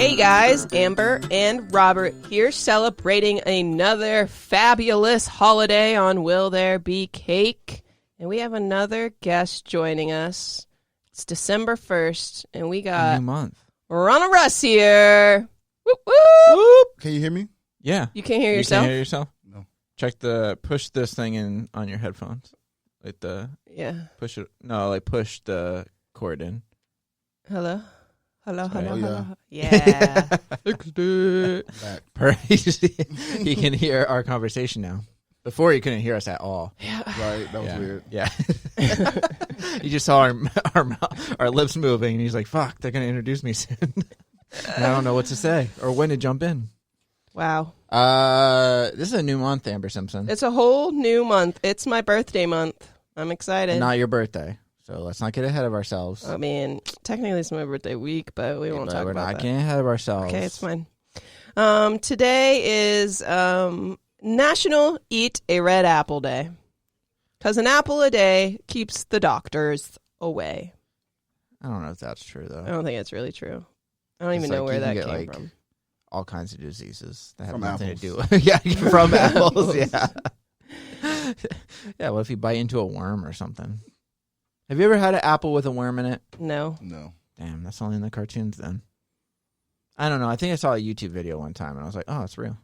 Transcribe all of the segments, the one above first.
Hey guys, Amber and Robert here celebrating another fabulous holiday on Will There Be Cake? And we have another guest joining us. It's December 1st, and we got a new month. Ronald Russ here. Whoop, whoop. Whoop. Can you hear me? Yeah. You can't hear yourself? You can't hear yourself? No. Push this thing in on your headphones. Push the cord in. Hello? Hello. Yeah. Fixed it. He can hear our conversation now. Before he couldn't hear us at all. Yeah. Right, that was weird. Yeah. He just saw our lips moving, and he's like, fuck, they're going to introduce me soon. And I don't know what to say or when to jump in. Wow. This is a new month, Amber Simpson. It's a whole new month. It's my birthday month. I'm excited. Not your birthday. So let's not get ahead of ourselves. I mean, technically it's my birthday week, but we won't talk about that. We're not getting ahead of ourselves. Okay, it's fine. Today is National Eat a Red Apple Day. Because an apple a day keeps the doctors away. I don't know if that's true, though. I don't think it's really true. I don't even know where that came from. All kinds of diseases that have From nothing apples. to do with from apples, yeah. Yeah, what if you bite into a worm or something? Have you ever had an apple with a worm in it? No. Damn, that's only in the cartoons then. I don't know. I think I saw a YouTube video one time, and I was like, oh, it's real.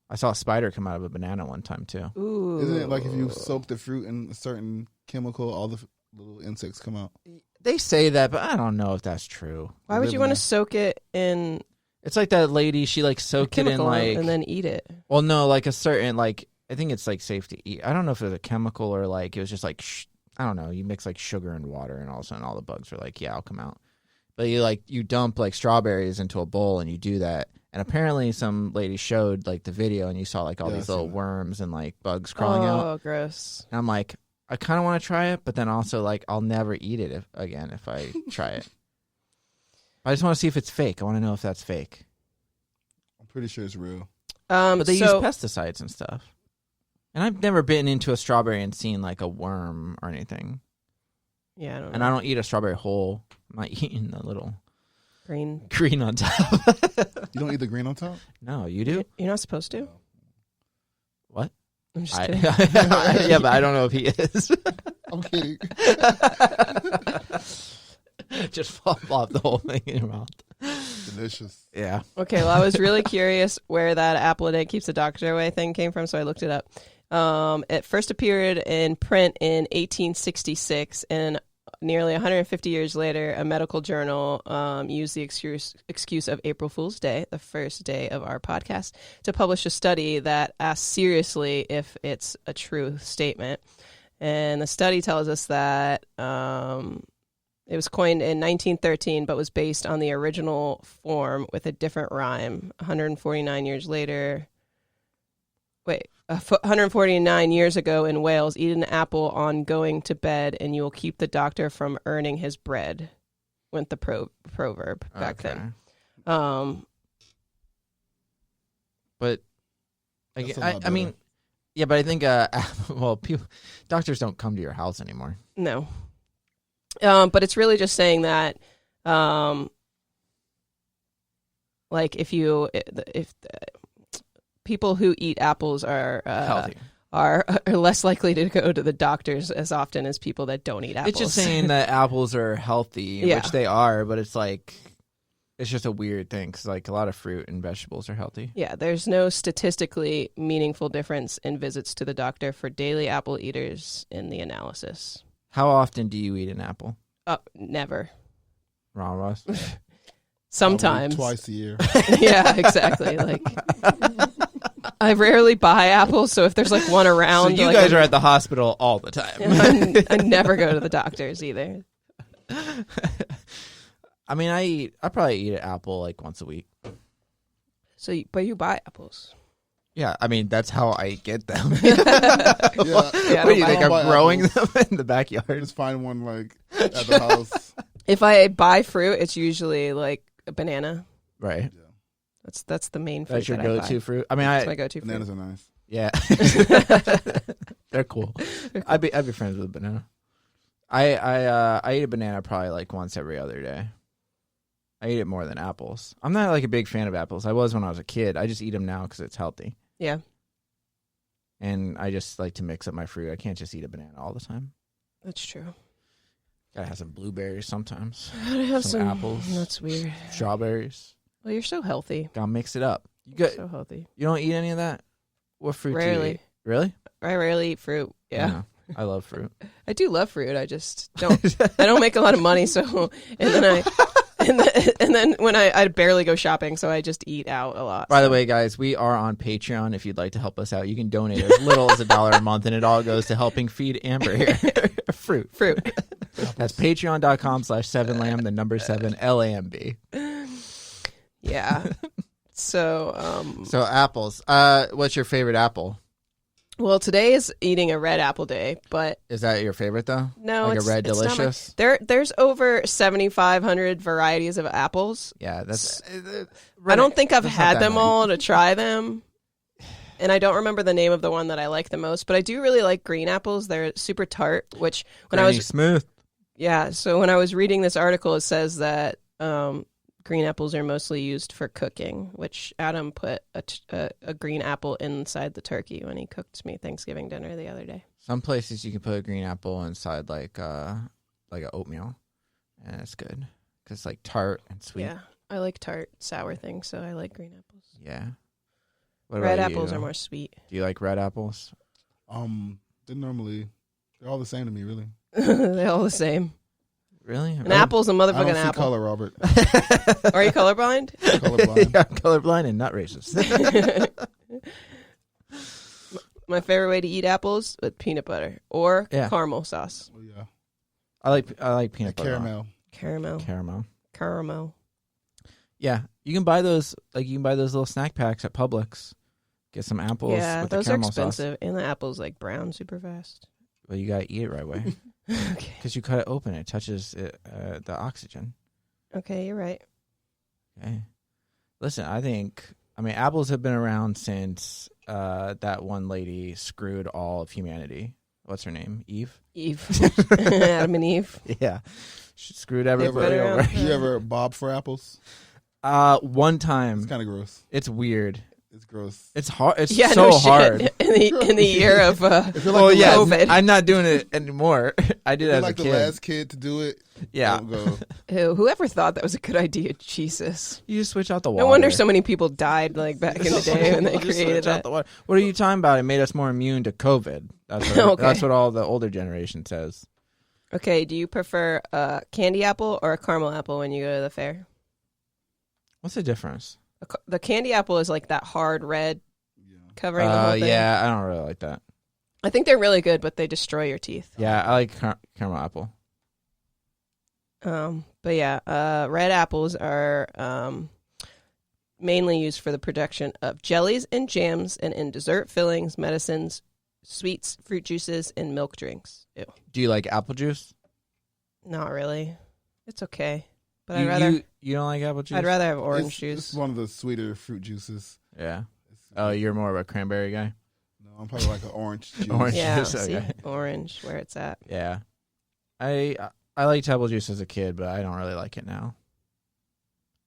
I saw a spider come out of a banana one time, too. Ooh. Isn't it like if you soak the fruit in a certain chemical, all the little insects come out? They say that, but I don't know if that's true. Why would you want to soak it in It's like that lady, she like soaked it in chemical like... and then eat it? Well, no, like a certain, like, I think it's like safe to eat. I don't know if it was a chemical or like, it was just like, I don't know, you mix like sugar and water and all of a sudden all the bugs are like, yeah, I'll come out. But you dump like strawberries into a bowl and you do that. And apparently some lady showed like the video and you saw like all these little worms and like bugs crawling out. Oh, gross. And I'm like, I kind of want to try it, but then also like I'll never eat it again if I try it. I just want to see if it's fake. I want to know if that's fake. I'm pretty sure it's real. But they use pesticides and stuff. And I've never bitten into a strawberry and seen like a worm or anything. Yeah, I don't know. And I don't eat a strawberry whole. I'm not eating the little green on top. You don't eat the green on top? No, you do? You're not supposed to? What? I'm just kidding. Yeah, but I don't know if he is. I'm kidding. Just flop the whole thing in your mouth. Delicious. Yeah. Okay, well, I was really curious where that apple a day keeps the doctor away thing came from, so I looked it up. It first appeared in print in 1866, and nearly 150 years later, a medical journal used the excuse of April Fool's Day, the first day of our podcast, to publish a study that asked seriously if it's a true statement. And the study tells us that it was coined in 1913, but was based on the original form with a different rhyme. 149 years later... 149 years ago in Wales, eat an apple on going to bed and you will keep the doctor from earning his bread, went the proverb back then. But I mean, yeah, but I think, doctors don't come to your house anymore. No. But it's really just saying that, like if people who eat apples are healthy. Are less likely to go to the doctors as often as people that don't eat apples. It's just saying that apples are healthy, which they are, but it's like, it's just a weird thing because like a lot of fruit and vegetables are healthy. Yeah, there's no statistically meaningful difference in visits to the doctor for daily apple eaters in the analysis. How often do you eat an apple? Never. Ronald Russ? Sometimes. Probably twice a year. Yeah, exactly. Like, I rarely buy apples, so if there's like one around, so you guys are at the hospital all the time. I never go to the doctors either. I mean, I probably eat an apple like once a week. But you buy apples. Yeah, I mean that's how I get them. Yeah, what do you think? I'm growing them in the backyard. Just find one like at the house. If I buy fruit, it's usually like a banana. Right. Yeah. That's the main fruit. That's your go-to fruit. I mean, that's my go-to fruit. Bananas are nice. Yeah, they're cool. I'd be friends with a banana. I eat a banana probably like once every other day. I eat it more than apples. I'm not like a big fan of apples. I was when I was a kid. I just eat them now because it's healthy. Yeah. And I just like to mix up my fruit. I can't just eat a banana all the time. That's true. Gotta have some blueberries sometimes. Gotta have some apples. That's weird. Strawberries. Well, you're so healthy. Gotta mix it up. So healthy. You don't eat any of that? What fruit do you Rarely. eat? Really? I rarely eat fruit. Yeah. No, I love fruit. I do love fruit. I just don't. I don't make a lot of money, so and then when I barely go shopping, so I just eat out a lot. By the way, guys, we are on Patreon. If you'd like to help us out, you can donate as little as $1 a month, and it all goes to helping feed Amber here. Fruit. That's patreon.com/7lamb, the number 7 LAMB. Yeah. So apples. What's your favorite apple? well, today is eating a red apple day, but Is that your favorite though? no, like it's a red it's not my- delicious. There's over 7,500 varieties of apples. Yeah, that's. I don't think I've that's not had that them many. all to try them. And I don't remember the name of the one that I like the most, but I do really like green apples. They're super tart, which when I Granny was smooth. Yeah, so when I was reading this article, it says that green apples are mostly used for cooking, which Adam put a green apple inside the turkey when he cooked me Thanksgiving dinner the other day. Some places you can put a green apple inside like an oatmeal, and it's good because it's like tart and sweet. Yeah, I like tart, sour things, so I like green apples. Yeah. What Red about apples you? are more sweet. Do you like red apples? They're all the same to me, really. They're all the same. Really? An apple's a I motherfucking don't see apple. color, Robert. Are you colorblind? Colorblind. Yeah, I'm colorblind and not racist. My favorite way to eat apples with peanut butter or Yeah. caramel sauce. Oh, yeah. I like peanut butter. Caramel. Caramel. Yeah, you can buy those little snack packs at Publix. Get some apples. Yeah, with those the are caramel expensive. Sauce. And the apple's like brown super fast. Well, you gotta eat it right away Okay. because you cut it open. It touches the oxygen. Okay, you're right. Okay. Listen, apples have been around since that one lady screwed all of humanity. What's her name? Eve? Eve. Adam and Eve. Yeah. She screwed everybody been over. around. You ever bob for apples? One time. It's kind of gross. It's weird. It's gross. It's hard. It's Yeah, so no shit. hard. In the year of If you're Oh like the yeah, last, COVID. I'm not doing it anymore. I did if it you're as like a the kid. last kid to do it. Yeah. Don't go. Ew, whoever thought that was a good idea, Jesus. You just switch out the water. No wonder so many people died like back in the day when they Just created switch out that. the water. What are you talking about? It made us more immune to COVID. That's what, Okay. that's what all the older generation says. Okay, do you prefer a candy apple or a caramel apple when you go to the fair? What's the difference? The candy apple is like that hard red covering the whole thing. Yeah, I don't really like that. I think they're really good, but they destroy your teeth. Yeah, I like caramel apple. But yeah, red apples are mainly used for the production of jellies and jams and in dessert fillings, medicines, sweets, fruit juices, and milk drinks. Ew. Do you like apple juice? Not really. It's okay. But You don't like apple juice? I'd rather have orange It's juice. one of the sweeter fruit juices. Yeah. Oh, you're more of a cranberry guy? No, I'm probably like an orange juice. Orange Yeah, juice, see? okay. Orange, where it's at. Yeah. I liked apple juice as a kid, but I don't really like it now.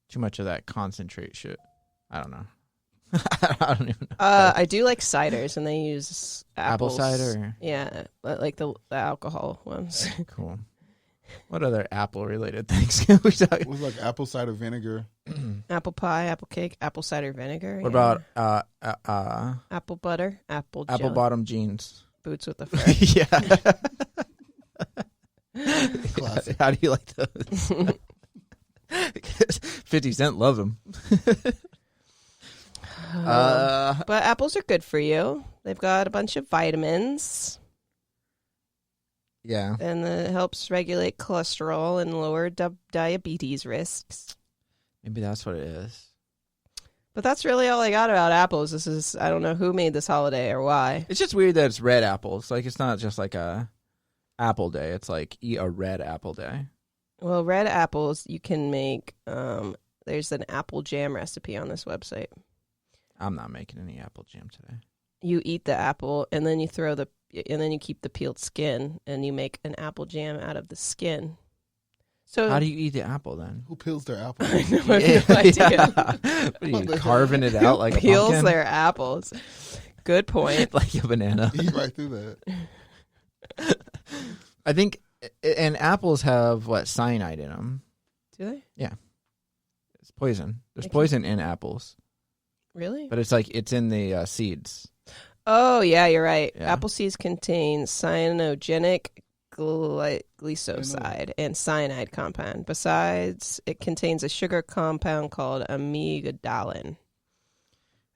Too much of that concentrate shit. I don't know. I don't even know. I do like ciders, and they use Apple apples. cider? Yeah, like the alcohol ones. Cool. What other apple-related things can we talk It was like apple cider vinegar. Apple pie, apple cake, apple cider vinegar. What yeah. about apple butter, apple apple jelly, bottom jeans? boots with the fur? Yeah. Classic. How do you like those? 50 Cent loves them. But apples are good for you. They've got a bunch of vitamins, Yeah. and it helps regulate cholesterol and lower diabetes risks. Maybe that's what it is. But that's really all I got about apples. I don't know who made this holiday or why. It's just weird that it's red apples. Like, it's not just like a apple day. It's like eat a red apple day. Well, red apples, you can make, there's an apple jam recipe on this website. I'm not making any apple jam today. You eat the apple, and then you keep the peeled skin, and you make an apple jam out of the skin. So How do you eat the apple then? Who peels their apple? I have no idea. What are you carving it out like a Peels pumpkin? their apples. Good point. Like a banana. Eat right through that. I think, and apples have what, cyanide in them. Do they? It's poison. There's Okay. poison in apples, Really? but it's like it's in the seeds. Oh, yeah, you're right. Yeah. Apple seeds contain cyanogenic glycoside and cyanide compound. Besides, it contains a sugar compound called amygdalin.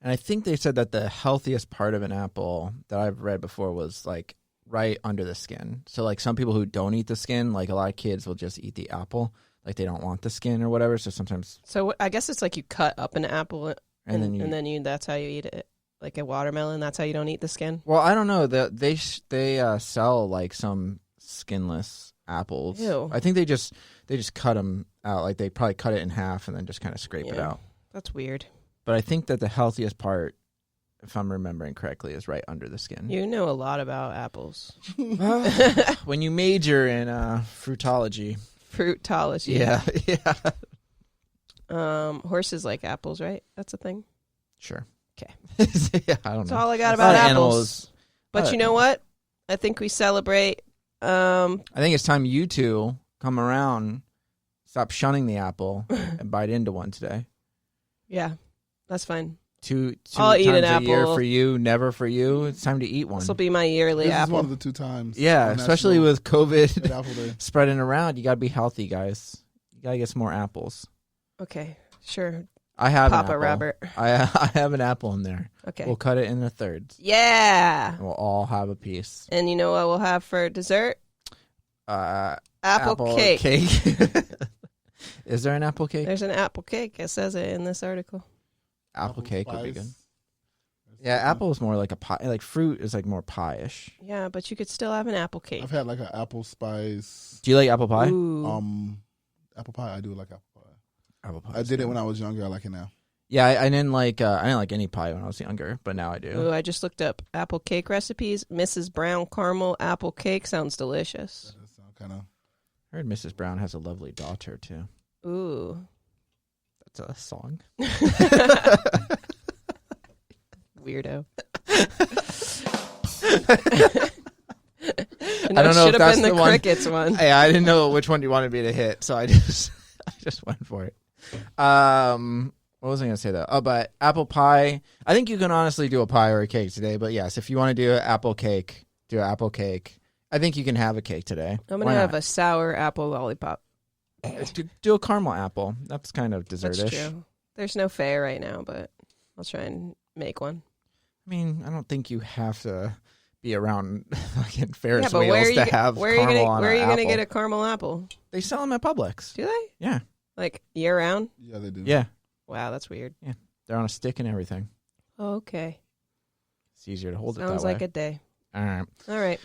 And I think they said that the healthiest part of an apple that I've read before was like right under the skin. So like some people who don't eat the skin, like a lot of kids will just eat the apple, like they don't want the skin or whatever. So sometimes, So I guess it's like you cut up an apple and then you that's how you eat it. Like a watermelon, that's how you don't eat the skin. well, I don't know. They sell like some skinless apples. Ew. I think they just cut them out. Like they probably cut it in half and then just kind of scrape it Yeah. out. That's weird. But I think that the healthiest part, if I'm remembering correctly, is right under the skin. You know a lot about apples. When you major in fruitology. Fruitology. Yeah. Horses like apples, right? That's a thing. Sure. Okay. Yeah, I don't That's know. all I got A about lot of apples. animals. But you know what? I think we celebrate. I think it's time you two come around, stop shunning the apple, and bite into one today. Yeah, that's fine. Two I'll times eat an a year apple. for you, never for you. It's time to eat one. This will be my yearly This is apple. one of the 2 times. Yeah, on especially National with COVID Red Apple Day. spreading around. You got to be healthy, guys. You got to get some more apples. Okay, sure. I have an Papa apple. Robert. I have an apple in there. Okay. We'll cut it into thirds. Yeah. And we'll all have a piece. And you know what we'll have for dessert? Apple cake. Is there an apple cake? There's an apple cake. It says it in this article. Apple cake would be good. spice. Yeah, apple is more like a pie. Like fruit is like more pie-ish. Yeah, but you could still have an apple cake. I've had like an apple spice. Do you like apple pie? Ooh. Apple pie. I do like apple pie. Apple pie. I did it when I was younger. I like it now. Yeah, I didn't like any pie when I was younger, but now I do. Ooh, I just looked up apple cake recipes. Mrs. Brown caramel apple cake sounds delicious. That does sound kind of. I heard Mrs. Brown has a lovely daughter too. Ooh. That's a song. Weirdo. I don't know Should if have that's been the the one- crickets one. Hey, I didn't know which one you wanted me to hit, so I just went for it. What was I gonna say though? Oh, but apple pie. I think you can honestly do a pie or a cake today. But yes, if you want to do an apple cake, do an apple cake. I think you can have a cake today. I'm going to have a sour apple lollipop. do a caramel apple. That's kind of That's dessertish. true. There's no fair right now, but I'll try and make one. I mean, I don't think you have to be around fucking Ferris Yeah, but wheels to have where are you caramel gonna on where are an you gonna apple. get a caramel apple? They sell them at Publix. Do they? Yeah, Like year round? Yeah, they do. yeah. Wow, that's weird. They're on a stick and everything. Okay. It's easier to hold it Sounds that like way. a day. All right. All right.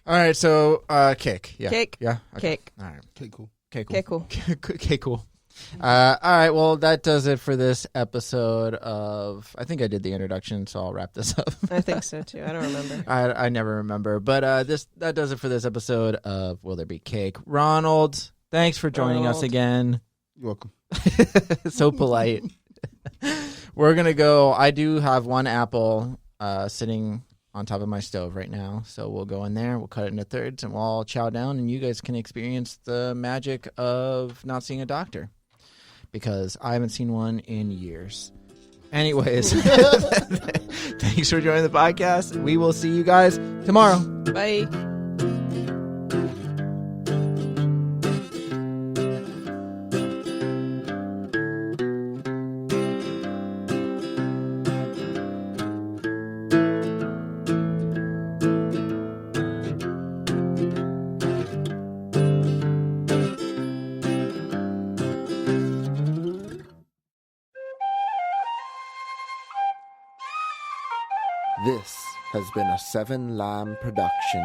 All right, so cake. Yeah. Cake. Yeah. Okay. Cake. All right. Okay, cool. Okay, cool. Okay, cool. Okay, cool. All right, well, that does it for this episode of... I think I did the introduction, so I'll wrap this up. I think so too. I don't remember. I never remember. But that does it for this episode of Will There Be Cake? Ronald, thanks for joining us Ronald. again. You're welcome. So polite. We're going to go... I do have one apple sitting on top of my stove right now. So we'll go in there, we'll cut it into thirds, and we'll all chow down, and you guys can experience the magic of not seeing a doctor. Because I haven't seen one in years. Anyways, thanks for joining the podcast. We will see you guys tomorrow. Bye. This has been a Seven Lamb production.